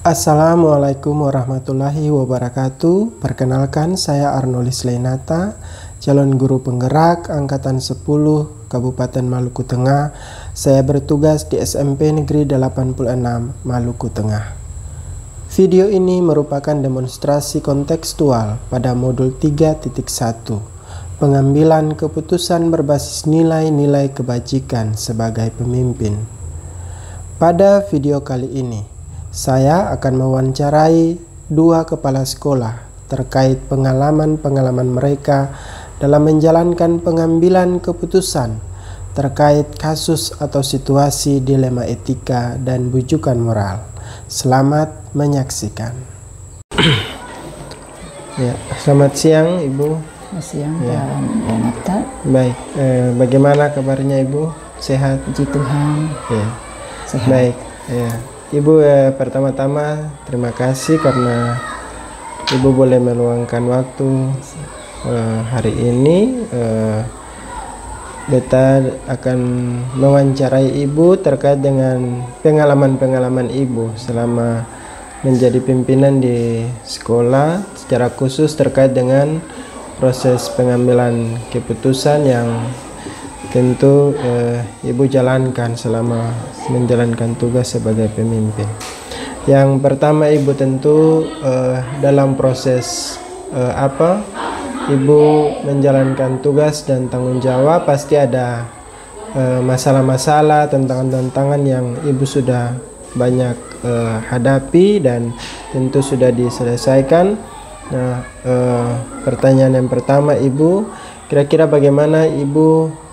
Assalamualaikum warahmatullahi wabarakatuh. Perkenalkan, saya Arnolis Lenata, calon guru penggerak Angkatan 10 Kabupaten Maluku Tengah. Saya bertugas di SMP Negeri 86 Maluku Tengah. Video ini merupakan demonstrasi kontekstual pada modul 3.1, pengambilan keputusan berbasis nilai-nilai kebajikan sebagai pemimpin. Pada video kali ini, saya akan mewawancarai dua kepala sekolah terkait pengalaman-pengalaman mereka dalam menjalankan pengambilan keputusan terkait kasus atau situasi dilema etika dan bujukan moral. Selamat menyaksikan. Ya, selamat siang Ibu. Selamat siang Pak Renata. Baik, bagaimana kabarnya Ibu? Sehat? Puji Tuhan. Ya. Sehat. Baik, ya. Ibu, pertama-tama terima kasih karena Ibu boleh meluangkan waktu hari ini. Beta akan mewawancarai Ibu terkait dengan pengalaman-pengalaman Ibu selama menjadi pimpinan di sekolah, secara khusus terkait dengan proses pengambilan keputusan yang tentu Ibu jalankan selama menjalankan tugas sebagai pemimpin. Yang pertama, Ibu tentu dalam proses Ibu menjalankan tugas dan tanggung jawab pasti ada masalah-masalah, tantangan-tantangan yang Ibu sudah banyak hadapi dan tentu sudah diselesaikan. Nah, pertanyaan yang pertama, Ibu, kira-kira bagaimana Ibu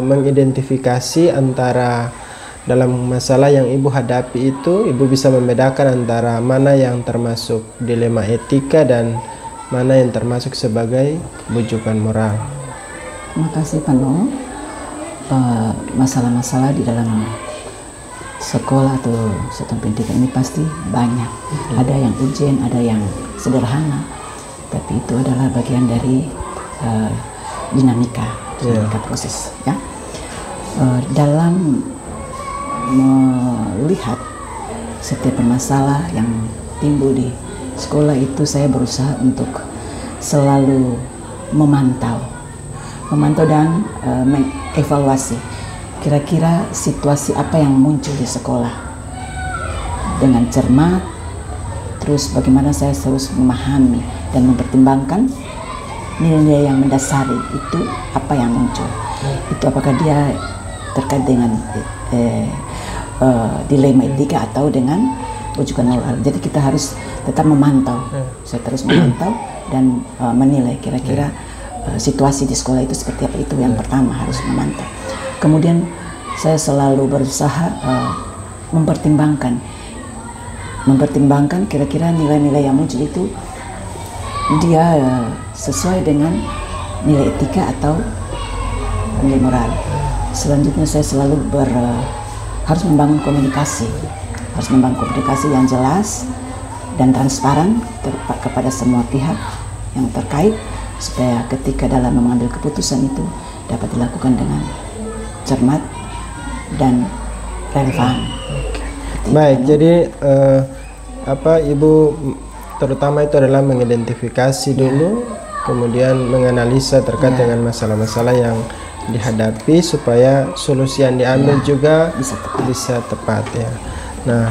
mengidentifikasi antara dalam masalah yang Ibu hadapi itu, Ibu bisa membedakan antara mana yang termasuk dilema etika dan mana yang termasuk sebagai bujukan moral. Terima kasih Pak No. Masalah-masalah di dalam sekolah atau satuan pendidikan ini pasti banyak. Ada yang urgent, ada yang sederhana, tapi itu adalah bagian dari dinamika proses, ya. Dalam melihat setiap masalah yang timbul di sekolah itu, saya berusaha untuk selalu memantau dan mengevaluasi kira-kira situasi apa yang muncul di sekolah dengan cermat. Terus bagaimana saya terus memahami dan mempertimbangkan nilai-nilai yang mendasari itu apa yang muncul. Itu apakah dia terkait dengan dilema etika atau dengan bujukan moral. Jadi kita harus tetap memantau. Saya terus memantau dan menilai kira-kira situasi di sekolah itu seperti apa. Itu yang pertama, harus memantau. Kemudian saya selalu berusaha mempertimbangkan kira-kira nilai-nilai yang muncul itu dia sesuai dengan nilai etika atau nilai moral. Selanjutnya saya selalu harus membangun komunikasi yang jelas dan transparan kepada semua pihak yang terkait, supaya ketika dalam mengambil keputusan itu dapat dilakukan dengan cermat dan relevan. Baik, jadi Ibu terutama itu adalah mengidentifikasi dulu, kemudian menganalisa terkait dengan masalah-masalah yang dihadapi supaya solusi yang diambil juga bisa tepat, ya. Nah,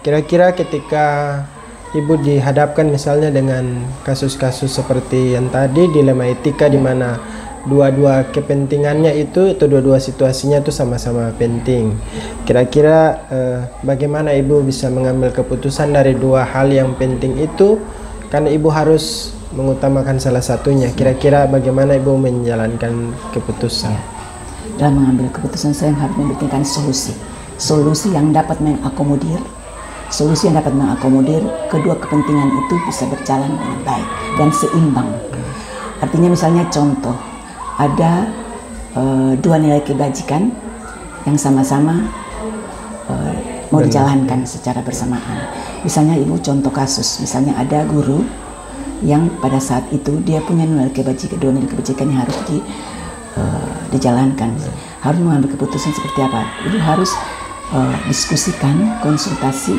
kira-kira ketika Ibu dihadapkan misalnya dengan kasus-kasus seperti yang tadi, dilema etika, di mana dua-dua kepentingannya itu atau dua-dua situasinya itu sama-sama penting. Kira-kira bagaimana Ibu bisa mengambil keputusan dari dua hal yang penting itu, karena Ibu harus mengutamakan salah satunya. Kira-kira bagaimana Ibu menjalankan keputusan? Dalam mengambil keputusan, saya harus memikirkan solusi yang dapat mengakomodir kedua kepentingan itu bisa berjalan dengan baik dan seimbang. Artinya misalnya contoh, ada dua nilai kebajikan yang sama-sama mau dijalankan secara bersamaan. Misalnya Ibu contoh kasus, misalnya ada guru yang pada saat itu dia punya dua nilai kebajikan yang harus dijalankan. Harus mengambil keputusan seperti apa. Ibu harus diskusikan, konsultasi,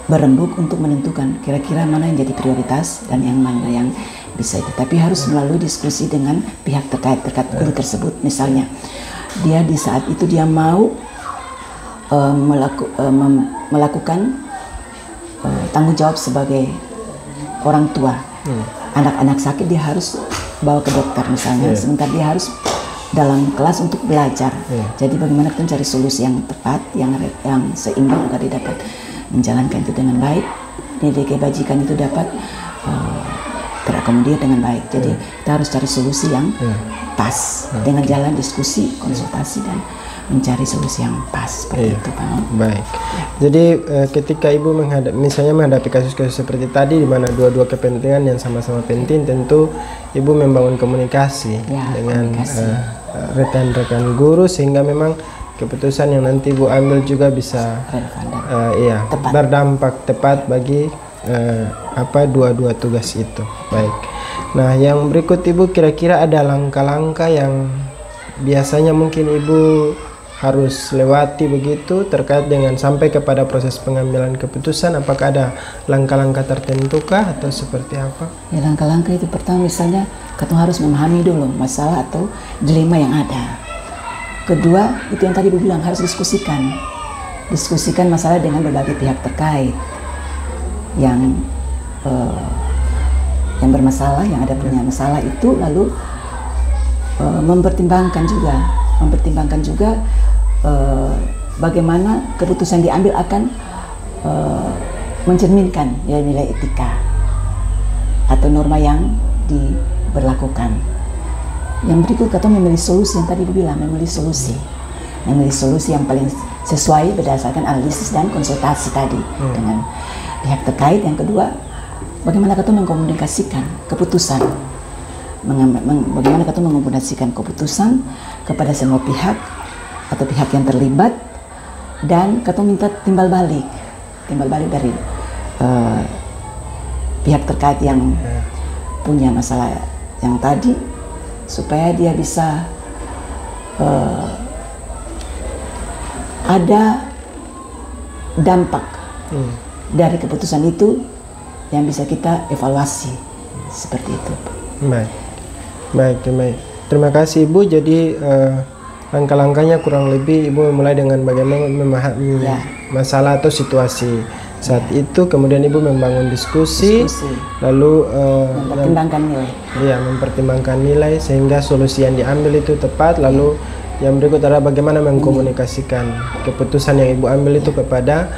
berembuk untuk menentukan kira-kira mana yang jadi prioritas dan yang mana yang bisa itu. Tapi harus melalui diskusi dengan pihak terkait guru tersebut. Misalnya dia di saat itu dia mau melakukan tanggung jawab sebagai orang tua. Anak-anak sakit dia harus bawa ke dokter misalnya, sementara dia harus dalam kelas untuk belajar. Jadi bagaimana kita cari solusi yang tepat, yang seimbang agar dia dapat menjalankan itu dengan baik, nilai kebajikan itu dapat terakomodir dengan baik. Jadi kita harus cari solusi yang pas dengan jalan diskusi, konsultasi dan mencari solusi yang pas seperti itu, Pak. Baik. Jadi ketika Ibu misalnya menghadapi kasus-kasus seperti tadi di mana dua-dua kepentingan yang sama-sama penting, tentu Ibu membangun komunikasi dengan rekan-rekan guru sehingga memang keputusan yang nanti Ibu ambil juga bisa berdampak tepat bagi dua-dua tugas itu. Baik. Nah, yang berikut Ibu kira-kira ada langkah-langkah yang biasanya mungkin Ibu harus lewati begitu terkait dengan sampai kepada proses pengambilan keputusan. Apakah ada langkah-langkah tertentukah atau seperti apa? Ya, langkah-langkah itu pertama misalnya kita harus memahami dulu masalah atau dilema yang ada. Kedua, itu yang tadi Ibu bilang harus diskusikan masalah dengan berbagai pihak terkait yang bermasalah, yang ada punya masalah itu, lalu mempertimbangkan juga bagaimana keputusan diambil akan mencerminkan nilai-nilai etika atau norma yang diberlakukan. Yang berikut kita memilih solusi yang tadi dibilang, memilih solusi yang paling sesuai berdasarkan analisis dan konsultasi tadi dengan pihak terkait. Yang kedua, bagaimana kita mengkomunikasikan keputusan, bagaimana kita mengkomunikasikan keputusan kepada semua pihak atau pihak yang terlibat, dan kita minta timbal balik dari pihak terkait yang punya masalah yang tadi, supaya dia bisa ada dampak dari keputusan itu yang bisa kita evaluasi seperti itu. Baik. Terima kasih Ibu. Jadi langkah-langkahnya kurang lebih Ibu mulai dengan bagaimana memahami masalah atau situasi saat itu, kemudian Ibu membangun diskusi. Lalu mempertimbangkan nilai sehingga solusi yang diambil itu tepat. Lalu yang berikut adalah bagaimana mengkomunikasikan keputusan yang Ibu ambil itu kepada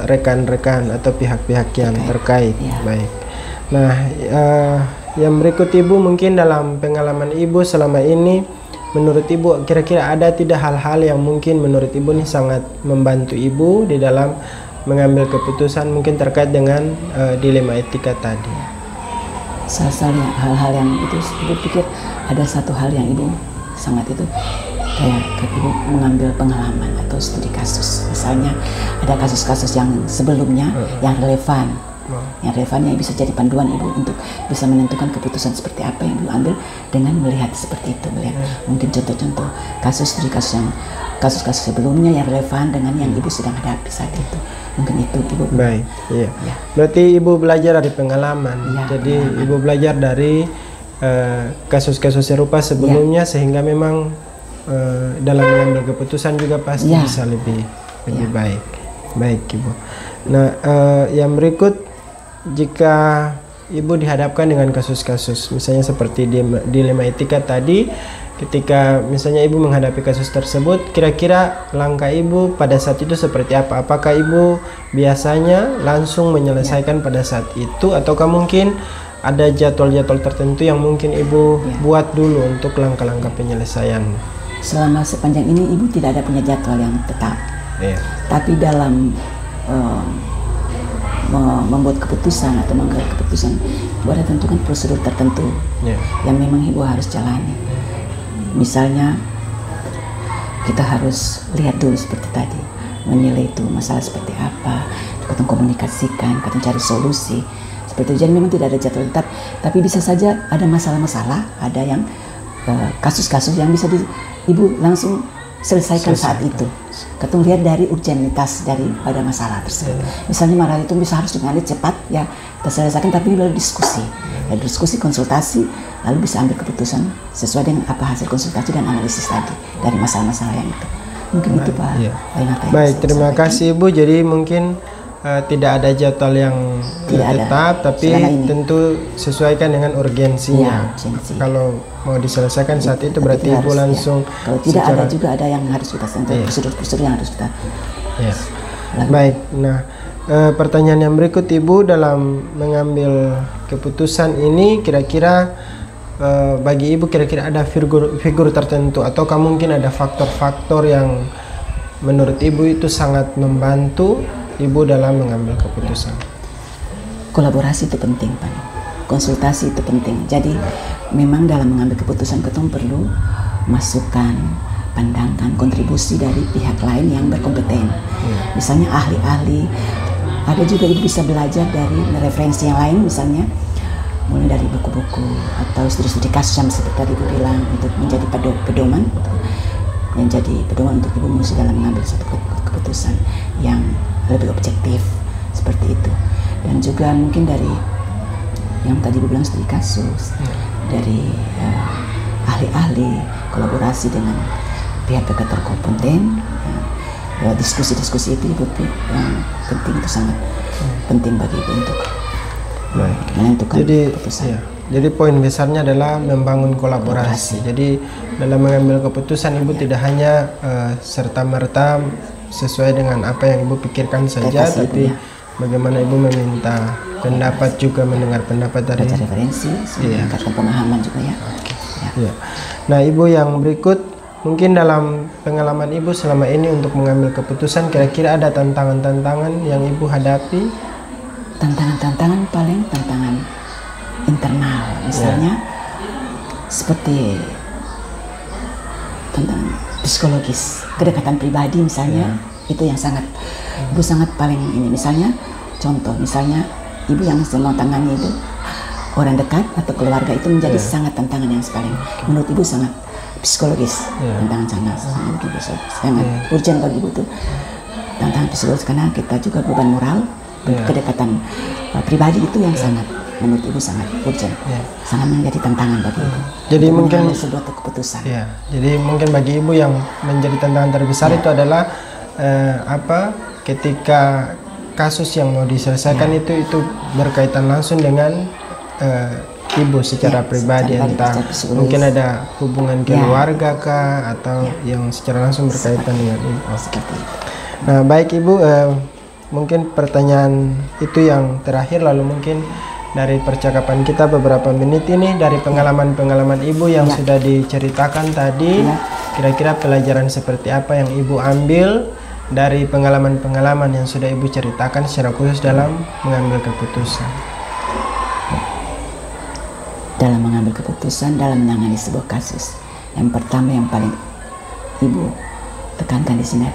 rekan-rekan atau pihak-pihak yang terkait. Baik. Nah, yang berikut Ibu, mungkin dalam pengalaman Ibu selama ini, menurut Ibu kira-kira ada tidak hal-hal yang mungkin menurut Ibu nih sangat membantu Ibu di dalam mengambil keputusan mungkin terkait dengan dilema etika tadi? Salah hal-hal yang itu Ibu pikir ada satu hal yang Ibu sangat itu kayak Ibu mengambil pengalaman atau studi kasus. Misalnya ada kasus-kasus yang sebelumnya yang relevan. Yang bisa jadi panduan Ibu untuk bisa menentukan keputusan seperti apa yang Ibu ambil dengan melihat seperti itu, melihat mungkin contoh-contoh kasus-kasus sebelumnya yang relevan dengan yang Ibu sedang hadapi saat itu. Mungkin itu Ibu. Baik, iya. Berarti Ibu belajar dari pengalaman. Jadi Ibu belajar dari kasus-kasus serupa sebelumnya sehingga memang dalam mengambil keputusan juga pasti bisa lebih baik. Baik Ibu. Nah, yang berikut, jika Ibu dihadapkan dengan kasus-kasus misalnya seperti dilema etika tadi, ketika misalnya Ibu menghadapi kasus tersebut, kira-kira langkah Ibu pada saat itu seperti apa? Apakah Ibu biasanya langsung menyelesaikan pada saat itu, ataukah mungkin ada jadwal-jadwal tertentu yang mungkin Ibu buat dulu untuk langkah-langkah penyelesaian? Selama sepanjang ini Ibu tidak ada punya jadwal yang tetap. Tapi dalam membuat keputusan atau mengambil keputusan, Ibu ada tentukan prosedur tertentu yang memang Ibu harus jalani. Misalnya kita harus lihat dulu seperti tadi, menilai itu masalah seperti apa, kita komunikasikan, kita cari solusi seperti itu. Jadi memang tidak ada jadwal tetap, tapi bisa saja ada masalah-masalah, ada yang kasus-kasus yang bisa Ibu langsung selesaikan saat itu. Ketemu lihat dari urgenitas daripada masalah tersebut. Misalnya masalah itu bisa harus ditangani cepat, ya kita selesaikan, tapi lalu diskusi. Ya, diskusi, konsultasi, lalu bisa ambil keputusan sesuai dengan apa hasil konsultasi dan analisis tadi dari masalah-masalah yang itu. Mungkin itu Pak. Iya. Renata. Baik, terima kasih Ibu. Jadi mungkin tidak ada jadwal yang tetap, tapi tentu sesuaikan dengan urgensinya. Urgensi. Kalau mau diselesaikan saat itu berarti Ibu langsung. Kalau tidak ada juga ada yang harus kita sentuh, prosedur-prosedur yang harus kita. Baik. Nah, pertanyaan yang berikut Ibu, dalam mengambil keputusan ini kira-kira bagi Ibu kira-kira ada figur tertentu ataukah mungkin ada faktor-faktor yang menurut Ibu itu sangat membantu Ibu dalam mengambil keputusan? Kolaborasi itu penting, Pak. Konsultasi itu penting. Jadi memang dalam mengambil keputusan kita perlu masukan, pandangan, kontribusi dari pihak lain yang berkompeten. Misalnya ahli-ahli. Ada juga Ibu bisa belajar dari referensi yang lain, misalnya mulai dari buku-buku atau studi-studi kasus yang seperti tadi Ibu bilang, untuk menjadi pedoman, yang jadi pedoman untuk Ibu mesti dalam mengambil suatu keputusan yang lebih objektif seperti itu. Dan juga mungkin dari yang tadi Ibu bilang studi kasus, dari ahli-ahli, kolaborasi dengan pihak-pihak terkompeten, diskusi-diskusi itu Ibu yang penting, itu sangat penting bagi Ibu untuk menentukan keputusan. Jadi poin besarnya adalah membangun kolaborasi. Jadi dalam mengambil keputusan Ibu tidak hanya serta-merta sesuai dengan apa yang Ibu pikirkan saja, tapi bagaimana Ibu meminta pendapat juga, mendengar pendapat dari referensi, meningkatkan pemahaman juga ya. Nah Ibu, yang berikut mungkin dalam pengalaman Ibu selama ini untuk mengambil keputusan, kira-kira ada tantangan-tantangan yang Ibu hadapi? Tantangan-tantangan paling tantangan internal, misalnya seperti tentang psikologis, kedekatan pribadi misalnya, itu yang sangat Ibu sangat paling ini. Misalnya contoh, misalnya Ibu yang mau tangani itu orang dekat atau keluarga, itu menjadi sangat tantangan yang paling menurut Ibu sangat psikologis. Tantangan sangat urgent bagi Ibu tuh tantangan psikologis, karena kita juga beban moral, kedekatan pribadi itu yang sangat menurut Ibu sangat urgent, sangat menjadi tantangan bagi Ibu. Jadi mungkin sebuah keputusan. Jadi mungkin bagi Ibu yang menjadi tantangan terbesar itu adalah ketika kasus yang mau diselesaikan itu berkaitan langsung dengan Ibu secara pribadi, entah mungkin ada hubungan keluarga kah, atau yang secara langsung berkaitan dengan Ibu. Nah, baik Ibu, mungkin pertanyaan itu yang terakhir, lalu mungkin dari percakapan kita beberapa menit ini, dari pengalaman-pengalaman Ibu yang sudah diceritakan tadi, kira-kira pelajaran seperti apa yang Ibu ambil dari pengalaman-pengalaman yang sudah Ibu ceritakan secara khusus dalam mengambil keputusan? Dalam mengambil keputusan, dalam menangani sebuah kasus, yang pertama yang paling Ibu tekankan di sini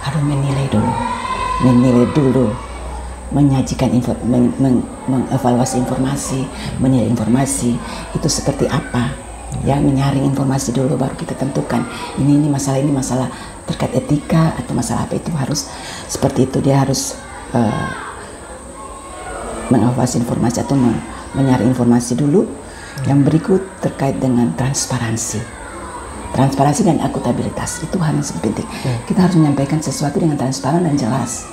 harus menilai dulu, menyajikan mengevaluasi informasi, menilai informasi itu seperti apa, ya, menyaring informasi dulu, baru kita tentukan ini masalah terkait etika atau masalah apa, itu harus seperti itu. Dia harus mengevaluasi informasi atau menyaring informasi dulu. Yang berikut terkait dengan transparansi dan akuntabilitas, itu hal yang penting. Kita harus menyampaikan sesuatu dengan transparan dan jelas,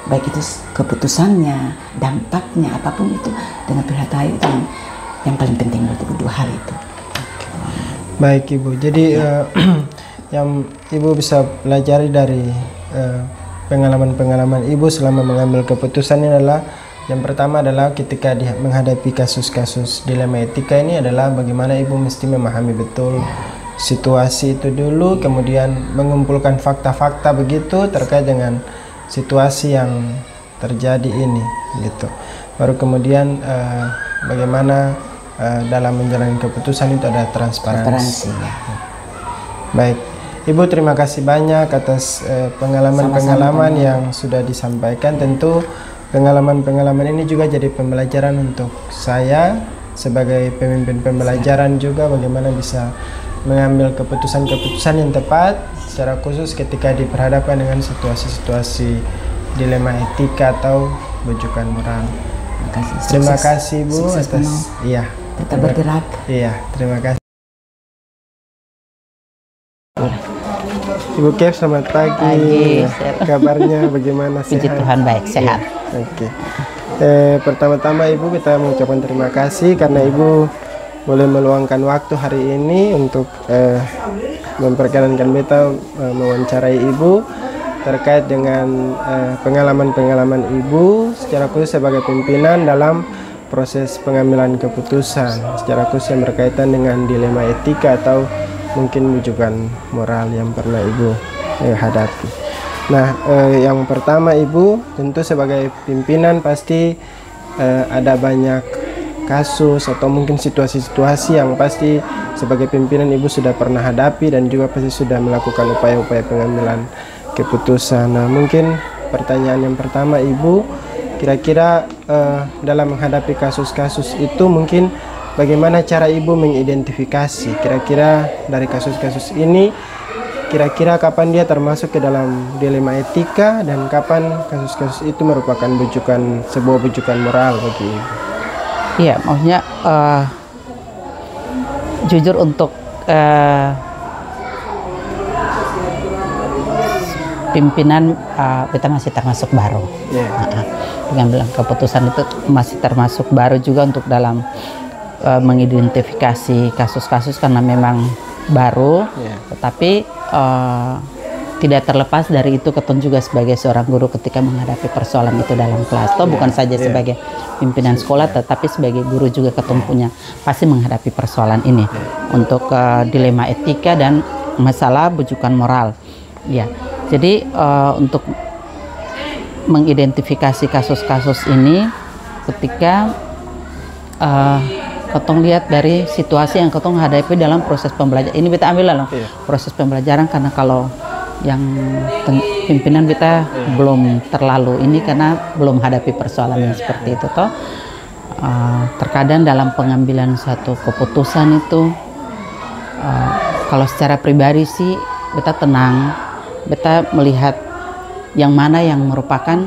baik itu keputusannya, dampaknya, apapun itu dengan pihak lain, itu yang paling penting menurut Ibu, dua hal itu. Baik Ibu, jadi yang Ibu bisa pelajari dari pengalaman-pengalaman Ibu selama mengambil keputusan ini adalah, yang pertama adalah ketika menghadapi kasus-kasus dilema etika ini adalah bagaimana Ibu mesti memahami betul situasi itu dulu, kemudian mengumpulkan fakta-fakta begitu terkait dengan situasi yang terjadi ini gitu. Baru kemudian bagaimana dalam menjalani keputusan itu ada transparansi. Baik, Ibu, terima kasih banyak atas pengalaman-pengalaman yang sudah disampaikan. Tentu pengalaman-pengalaman ini juga jadi pembelajaran untuk saya sebagai pemimpin pembelajaran juga, bagaimana bisa mengambil keputusan-keputusan yang tepat, secara khusus ketika diperhadapkan dengan situasi-situasi dilema etika atau bujukan moral. Terima kasih Bu atas tetap bergerak. Iya, terima kasih. Ibu Kev, selamat pagi. Kabarnya bagaimana? Puji Tuhan baik, sehat. Oke. Pertama-tama Ibu kita mengucapkan terima kasih karena Ibu boleh meluangkan waktu hari ini untuk memperkenankan beta mewawancarai Ibu terkait dengan pengalaman-pengalaman Ibu secara khusus sebagai pimpinan dalam proses pengambilan keputusan, secara khusus yang berkaitan dengan dilema etika atau mungkin bujukan moral yang pernah Ibu hadapi. Nah, yang pertama Ibu tentu sebagai pimpinan pasti ada banyak kasus atau mungkin situasi-situasi yang pasti sebagai pimpinan Ibu sudah pernah hadapi dan juga pasti sudah melakukan upaya-upaya pengambilan keputusan. Nah, mungkin pertanyaan yang pertama Ibu, kira-kira dalam menghadapi kasus-kasus itu mungkin bagaimana cara Ibu mengidentifikasi kira-kira dari kasus-kasus ini, kira-kira kapan dia termasuk ke dalam dilema etika dan kapan kasus-kasus itu merupakan sebuah bujukan moral bagi Ibu? Iya, maksudnya jujur untuk pimpinan kita masih termasuk baru. Pengambilan keputusan itu masih termasuk baru juga untuk dalam mengidentifikasi kasus-kasus karena memang baru, tetapi tidak terlepas dari itu keton juga sebagai seorang guru ketika menghadapi persoalan itu dalam kelas. Toh bukan saja sebagai pimpinan sekolah, tetapi sebagai guru juga keton punya pasti menghadapi persoalan ini untuk dilema etika dan masalah bujukan moral. Ya, jadi untuk mengidentifikasi kasus-kasus ini ketika ketong lihat dari situasi yang ketong hadapi dalam proses pembelajaran. Ini kita ambil lalu proses pembelajaran karena kalau yang pimpinan kita belum terlalu ini karena belum hadapi persoalan yang seperti itu toh. Terkadang dalam pengambilan satu keputusan itu kalau secara pribadi sih beta tenang, beta melihat yang mana yang merupakan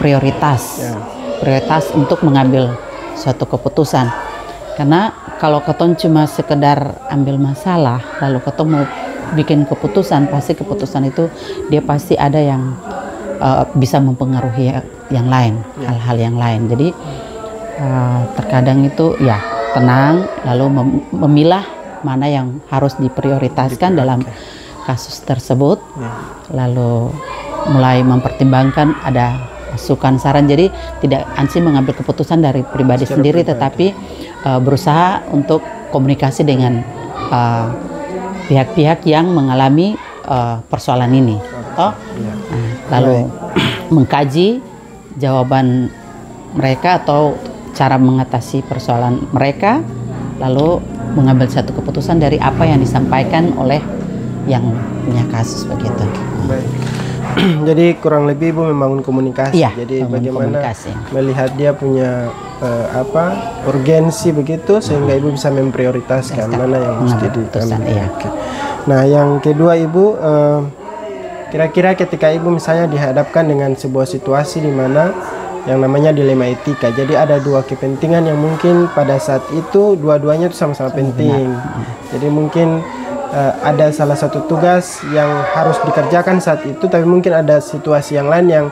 prioritas untuk mengambil suatu keputusan. Karena kalau keton cuma sekedar ambil masalah lalu keton mau bikin keputusan, pasti keputusan itu dia pasti ada yang bisa mempengaruhi yang lain, hal-hal yang lain. Jadi terkadang itu ya tenang lalu memilah mana yang harus diprioritaskan dalam kasus tersebut, lalu mulai mempertimbangkan ada masukan saran. Jadi tidak ansih mengambil keputusan dari pribadi sendiri, tetapi berusaha untuk komunikasi dengan pihak-pihak yang mengalami persoalan ini, lalu mengkaji jawaban mereka atau cara mengatasi persoalan mereka, lalu mengambil satu keputusan dari apa yang disampaikan oleh yang punya kasus begitu. Baik. Jadi kurang lebih Ibu membangun komunikasi. Jadi bagaimana melihat dia punya urgensi begitu sehingga Ibu bisa memprioritaskan mana yang mesti diambil. Nah, yang kedua Ibu, kira-kira ketika Ibu misalnya dihadapkan dengan sebuah situasi di mana yang namanya dilema etika. Jadi ada dua kepentingan yang mungkin pada saat itu dua-duanya itu sama-sama penting. Jadi mungkin ada salah satu tugas yang harus dikerjakan saat itu, tapi mungkin ada situasi yang lain yang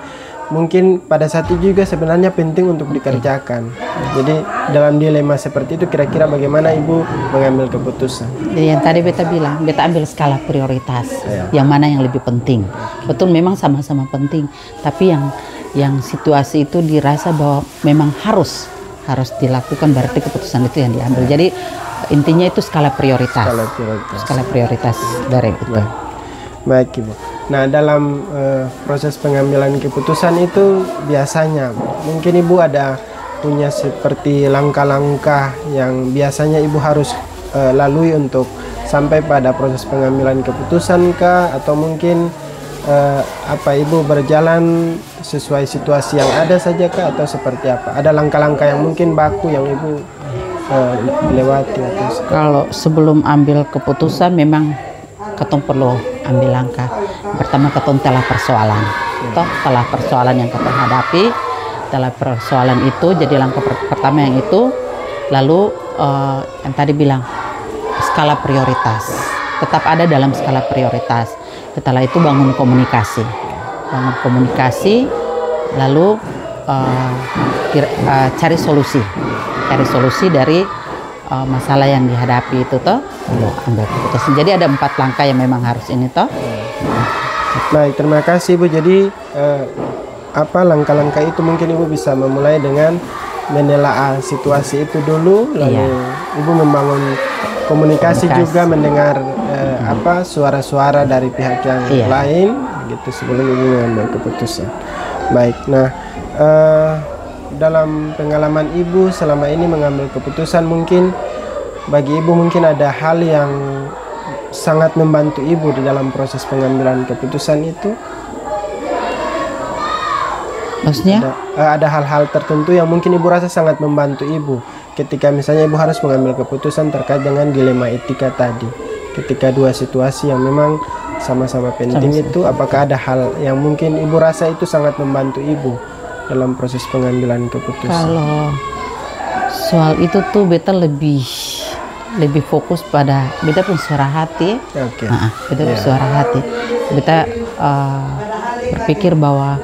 mungkin pada saat itu juga sebenarnya penting untuk dikerjakan. Jadi dalam dilema seperti itu kira-kira bagaimana Ibu mengambil keputusan? Jadi yang tadi beta bilang, beta ambil skala prioritas, yang mana yang lebih penting. Betul, memang sama-sama penting, tapi yang situasi itu dirasa bahwa memang harus dilakukan, berarti keputusan itu yang diambil. Jadi intinya itu skala prioritas. Skala prioritas dari itu. Baik Ibu. Nah, dalam proses pengambilan keputusan itu biasanya mungkin Ibu ada punya seperti langkah-langkah yang biasanya Ibu harus lalui untuk sampai pada proses pengambilan keputusan kah, atau mungkin Ibu berjalan sesuai situasi yang ada saja kah, atau seperti apa? Ada langkah-langkah yang mungkin baku yang Ibu lewati atau Kalau sebelum ambil keputusan memang ketong perlu ambil langkah. Pertama ketong telah persoalan. Toh telah persoalan yang ketong hadapi, telah persoalan itu jadi langkah pertama yang itu. Lalu yang tadi bilang skala prioritas. Tetap ada dalam skala prioritas. Setelah itu bangun komunikasi. Bangun komunikasi lalu cari solusi. Cari solusi dari masalah yang dihadapi itu toh, ambil keputusan. Jadi ada 4 langkah yang memang harus ini toh. Baik, terima kasih Ibu. Jadi apa langkah-langkah itu mungkin Ibu bisa memulai dengan menelaah situasi itu dulu, lalu Ibu membangun komunikasi juga, mendengar apa suara-suara dari pihak yang lain, gitu sebelum Ibu mengambil keputusan. Baik, nah dalam pengalaman Ibu selama ini mengambil keputusan, mungkin bagi Ibu mungkin ada hal yang sangat membantu Ibu di dalam proses pengambilan keputusan itu. Maksudnya? Ada hal-hal tertentu yang mungkin Ibu rasa sangat membantu Ibu ketika misalnya Ibu harus mengambil keputusan terkait dengan dilema etika tadi. Ketika dua situasi yang memang sama-sama penting itu, apakah ada hal yang mungkin Ibu rasa itu sangat membantu Ibu dalam proses pengambilan keputusan? Kalau soal itu tuh beta lebih fokus pada beta pun suara hati. Beta pun suara hati. Beta berpikir bahwa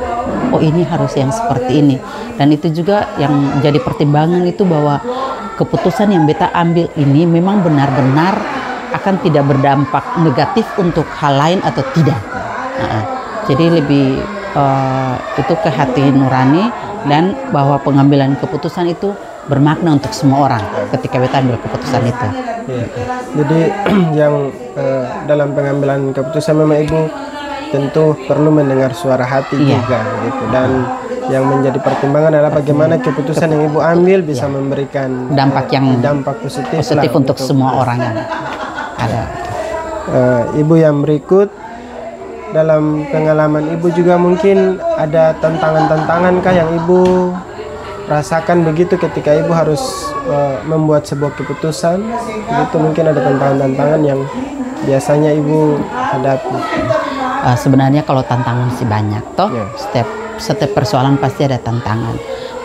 oh ini harus yang seperti ini, dan itu juga yang jadi pertimbangan itu bahwa keputusan yang beta ambil ini memang benar-benar akan tidak berdampak negatif untuk hal lain atau tidak. Jadi lebih itu ke hati nurani, dan bahwa pengambilan keputusan itu bermakna untuk semua orang ketika beta ambil keputusan itu. Jadi yang dalam pengambilan keputusan memang Ibu tentu perlu mendengar suara hati juga gitu, dan yang menjadi pertimbangan adalah bagaimana keputusan yang Ibu ambil bisa memberikan dampak positif untuk semua orang yang ada. Ibu yang berikut, dalam pengalaman Ibu juga mungkin ada tantangan-tantangan kah yang Ibu rasakan begitu ketika Ibu harus membuat sebuah keputusan? Itu mungkin ada tantangan-tantangan yang biasanya Ibu hadapi. Sebenarnya kalau tantangan sih banyak toh. Setiap persoalan pasti ada tantangan.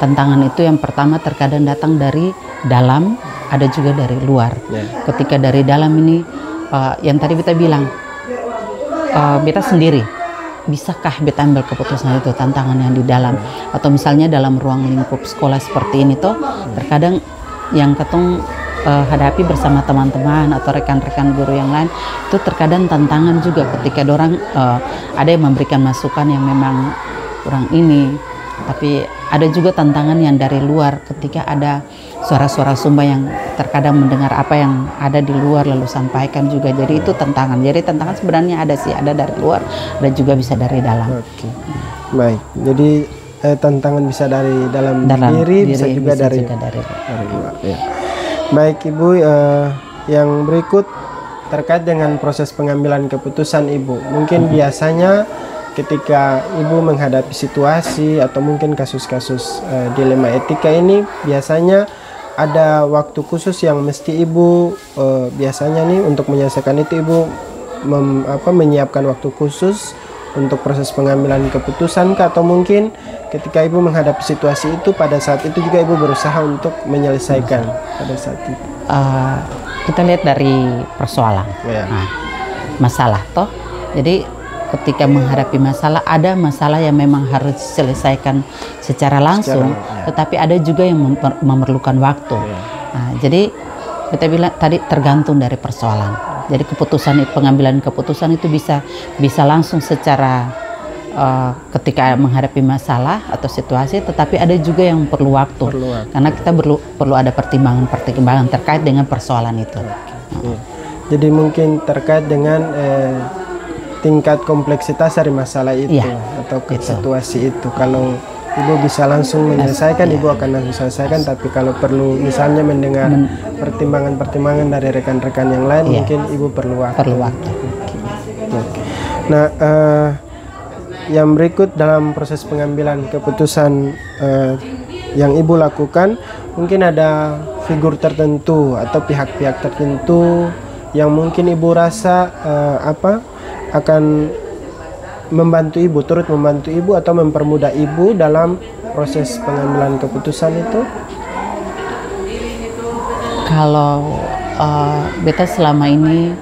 Tantangan itu yang pertama terkadang datang dari dalam, ada juga dari luar. Ketika dari dalam ini yang tadi beta bilang, beta sendiri bisakah beta ambil keputusan itu, tantangan yang di dalam. Atau misalnya dalam ruang lingkup sekolah seperti ini toh, terkadang yang ketong hadapi bersama teman-teman atau rekan-rekan guru yang lain itu terkadang tantangan juga ketika dorang ada yang memberikan masukan yang memang kurang ini, tapi ada juga tantangan yang dari luar ketika ada suara-suara sumba yang terkadang mendengar apa yang ada di luar lalu sampaikan juga. Jadi itu tantangan. Jadi tantangan sebenarnya ada sih, ada dari luar, ada juga bisa dari dalam. Baik, jadi tantangan bisa dari dalam diri, bisa juga dari luar. Baik Ibu, yang berikut terkait dengan proses pengambilan keputusan Ibu. Mungkin biasanya ketika Ibu menghadapi situasi atau mungkin kasus-kasus dilema etika ini, biasanya ada waktu khusus yang mesti Ibu biasanya nih untuk menyelesaikan itu Ibu menyiapkan waktu khusus untuk proses pengambilan keputusan kah? Atau mungkin ketika Ibu menghadapi situasi itu pada saat itu juga Ibu berusaha untuk menyelesaikan pada saat itu? Kita lihat dari persoalan, masalah toh. Jadi ketika menghadapi masalah, ada masalah yang memang harus diselesaikan secara langsung, tetapi ada juga yang memerlukan waktu. Jadi kita bilang tadi tergantung dari persoalan. Jadi pengambilan keputusan itu bisa langsung secara ketika menghadapi masalah atau situasi, tetapi ada juga yang perlu waktu. Karena kita perlu ada pertimbangan terkait dengan persoalan itu. Jadi mungkin terkait dengan tingkat kompleksitas dari masalah itu atau situasi itu. Kalau Ibu bisa langsung menyelesaikan, Ibu akan langsung selesaikan. Tapi kalau perlu misalnya mendengar pertimbangan-pertimbangan dari rekan-rekan yang lain, mungkin Ibu perlu waktu. Nah, yang berikut dalam proses pengambilan keputusan yang ibu lakukan, mungkin ada figur tertentu atau pihak-pihak tertentu yang mungkin ibu rasa akan turut membantu ibu atau mempermudah ibu dalam proses pengambilan keputusan itu? Kalau beta selama ini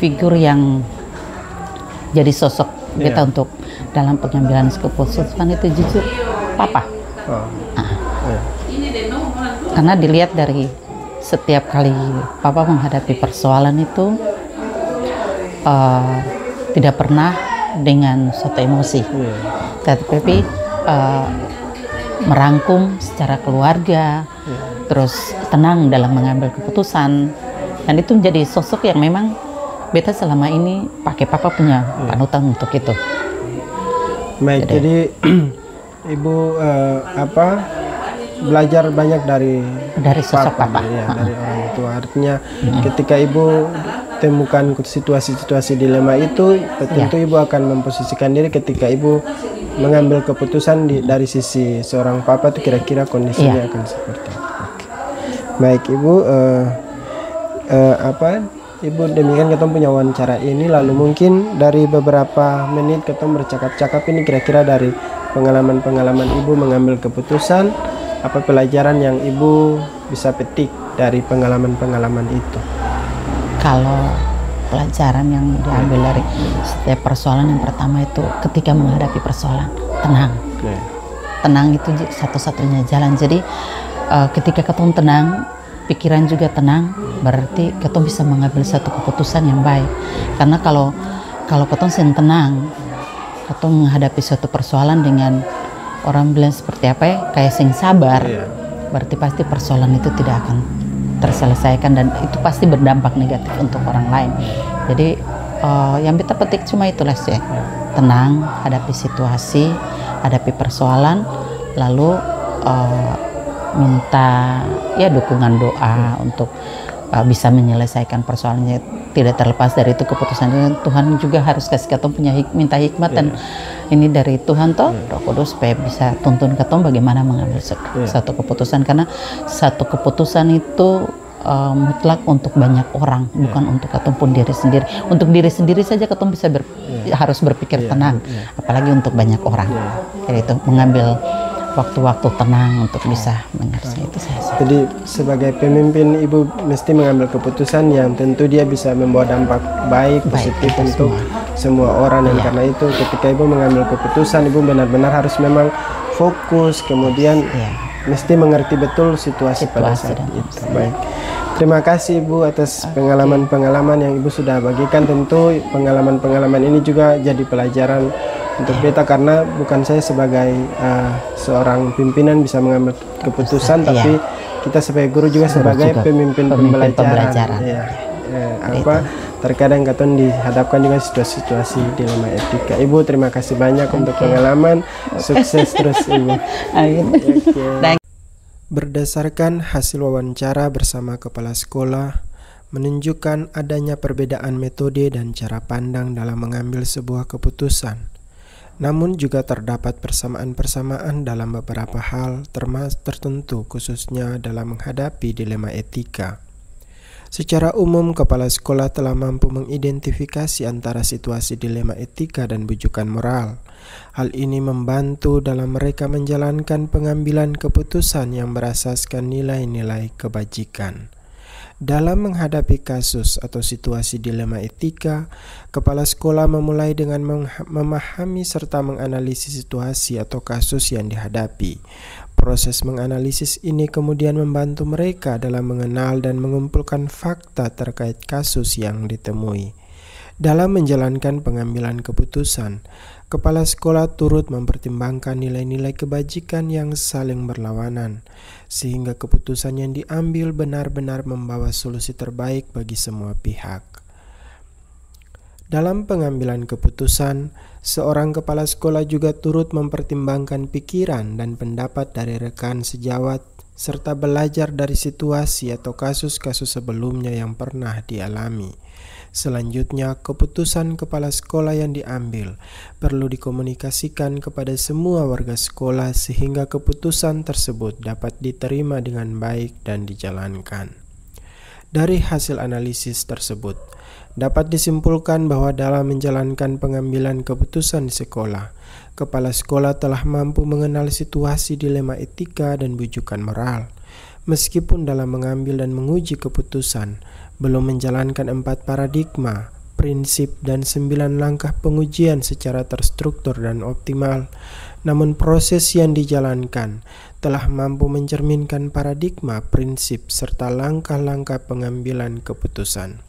figur yang jadi sosok beta untuk dalam pengambilan keputusan itu jujur papa. Karena dilihat dari setiap kali papa menghadapi persoalan itu tidak pernah dengan suatu emosi, tapi merangkum secara keluarga, terus tenang dalam mengambil keputusan, dan itu menjadi sosok yang memang beta selama ini pakai papa punya panutan untuk itu. Baik, jadi ibu belajar banyak dari sosok papa, ya, dari orang tua. Artinya ketika ibu temukan situasi-situasi dilema itu, tentu ibu akan memposisikan diri ketika ibu mengambil keputusan dari sisi seorang papa itu kira-kira kondisinya akan seperti apa. Baik ibu, ibu demikian kita punya wawancara ini, lalu mungkin dari beberapa menit kita bercakap-cakap ini kira-kira dari pengalaman-pengalaman ibu mengambil keputusan, apa pelajaran yang ibu bisa petik dari pengalaman-pengalaman itu? Kalau pelajaran yang diambil dari setiap persoalan, yang pertama itu ketika menghadapi persoalan, tenang. Tenang itu satu-satunya jalan. Jadi ketika ketong tenang, pikiran juga tenang, berarti ketong bisa mengambil satu keputusan yang baik. Karena kalau ketong sen tenang, ketong menghadapi suatu persoalan dengan orang bilang seperti apa ya, kayak sing sabar, berarti pasti persoalan itu tidak akan terselesaikan dan itu pasti berdampak negatif untuk orang lain. Jadi yang kita petik cuma itulah sih, tenang, hadapi situasi, hadapi persoalan, lalu minta ya dukungan doa untuk bisa menyelesaikan persoalannya. Tidak terlepas dari itu keputusan Tuhan juga harus kasih ketong punya minta hikmat dan ini dari Tuhan toh Roh Kudus supaya bisa tuntun ketong bagaimana mengambil satu keputusan, karena satu keputusan itu mutlak untuk banyak orang, bukan untuk ketong pun diri sendiri. Untuk diri sendiri saja ketong bisa harus berpikir tenang, apalagi untuk banyak orang. Jadi itu mengambil waktu-waktu tenang untuk bisa mengerti itu saya. Jadi sebagai pemimpin ibu mesti mengambil keputusan yang tentu dia bisa membawa dampak baik positif untuk semua orang, dan karena itu ketika ibu mengambil keputusan ibu benar-benar harus memang fokus, kemudian mesti mengerti betul situasi pada saat itu. Baik. Terima kasih Ibu atas pengalaman-pengalaman yang Ibu sudah bagikan. Tentu pengalaman-pengalaman ini juga jadi pelajaran untuk beta, karena bukan saya sebagai seorang pimpinan bisa mengambil keputusan, tapi kita sebagai guru juga sebagai pemimpin pembelajaran. Terkadang kita dihadapkan dengan situasi-situasi dilema etika. Ibu terima kasih banyak untuk pengalaman. Sukses terus Ibu. Berdasarkan hasil wawancara bersama kepala sekolah menunjukkan adanya perbedaan metode dan cara pandang dalam mengambil sebuah keputusan. Namun juga terdapat persamaan-persamaan dalam beberapa hal tertentu, khususnya dalam menghadapi dilema etika. Secara umum, kepala sekolah telah mampu mengidentifikasi antara situasi dilema etika dan bujukan moral. Hal ini membantu dalam mereka menjalankan pengambilan keputusan yang berasaskan nilai-nilai kebajikan. Dalam menghadapi kasus atau situasi dilema etika, kepala sekolah memulai dengan memahami serta menganalisis situasi atau kasus yang dihadapi. Proses menganalisis ini kemudian membantu mereka dalam mengenal dan mengumpulkan fakta terkait kasus yang ditemui. Dalam menjalankan pengambilan keputusan, kepala sekolah turut mempertimbangkan nilai-nilai kebajikan yang saling berlawanan, sehingga keputusan yang diambil benar-benar membawa solusi terbaik bagi semua pihak. Dalam pengambilan keputusan, seorang kepala sekolah juga turut mempertimbangkan pikiran dan pendapat dari rekan sejawat, serta belajar dari situasi atau kasus-kasus sebelumnya yang pernah dialami. Selanjutnya, keputusan kepala sekolah yang diambil perlu dikomunikasikan kepada semua warga sekolah sehingga keputusan tersebut dapat diterima dengan baik dan dijalankan. Dari hasil analisis tersebut, dapat disimpulkan bahwa dalam menjalankan pengambilan keputusan di sekolah, kepala sekolah telah mampu mengenal situasi dilema etika dan bujukan moral. Meskipun dalam mengambil dan menguji keputusan, belum menjalankan 4 paradigma, prinsip, dan 9 langkah pengujian secara terstruktur dan optimal, namun proses yang dijalankan telah mampu mencerminkan paradigma, prinsip, serta langkah-langkah pengambilan keputusan.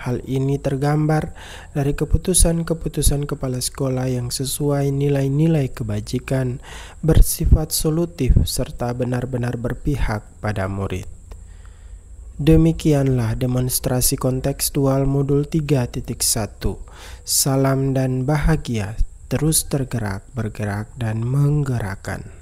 Hal ini tergambar dari keputusan-keputusan kepala sekolah yang sesuai nilai-nilai kebajikan, bersifat solutif, serta benar-benar berpihak pada murid. Demikianlah demonstrasi kontekstual modul 3.1. Salam dan bahagia, terus tergerak, bergerak, dan menggerakkan.